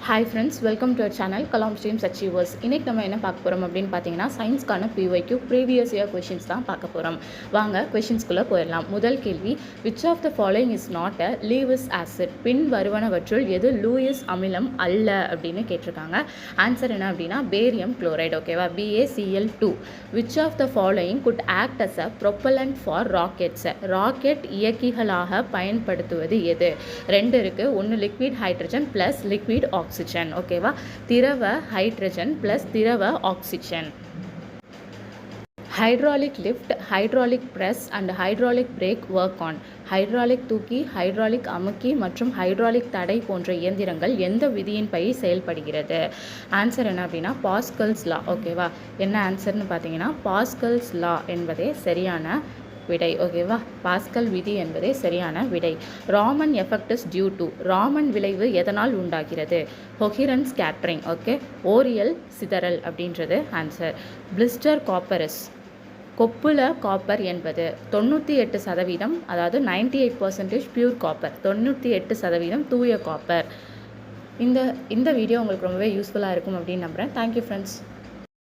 Hi friends, welcome to our channel Kalam Streams Achievers. இன்னைக்கு நம்ம என்ன பார்க்க போறோம் அப்படின்னு பார்த்தீங்கன்னா சயின்ஸ்க்கான PYQ previous year questions தான் பார்க்க போறோம். வாங்க क्वेश्चंसக்குள்ள போயிடலாம். முதல் கேள்வி, which of the following is not a Lewis acid? பின் வருவனவற்றுள் எது லூயிஸ் அமிலம் அல்ல அப்படின்னு கேட்டிருக்காங்க. ஆன்சர் என்ன அப்படின்னா பேரியம் குளோரைடு. ஓகேவா? BaCl2. which of the following could act as a propellant for rockets? Rocket இயக்கிகளாக பயன்படுத்துவது எது? ரெண்டு இருக்கு. ஒன்று liquid hydrogen plus liquid oxygen. ஓகேவா? திரவ ஹைட்ரஜன் ப்ளஸ் திரவ oxygen. Hydraulic lift, hydraulic press and hydraulic brake work on. Hydraulic தூக்கி, ஹைட்ராலிக் அமுக்கி மற்றும் ஹைட்ராலிக் தடை போன்ற இயந்திரங்கள் எந்த விதியின் படி செயல்படுகிறது? ஆன்சர் என்ன அப்படின்னா பாஸ்கல்ஸ் லா. ஓகேவா? என்ன ஆன்சர்னு பார்த்தீங்கன்னா பாஸ்கல்ஸ் லா என்பதே சரியான விடை. ஓகேவா? பாஸ்கல் விதி என்பதே சரியான விடை. Raman effect is due to. Raman விளைவு எதனால் உண்டாகிறது? Coherence scattering. ஓகே, ஓரியல் சிதறல் அப்படின்றது ஆன்சர். Blister copper. கொப்புல காப்பர் என்பது 98%, அதாவது 98% பியூர் காப்பர், 98% தூய காப்பர். இந்த வீடியோ உங்களுக்கு ரொம்பவே யூஸ்ஃபுல்லாக இருக்கும் அப்படின்னு நம்புகிறேன். Thank you friends.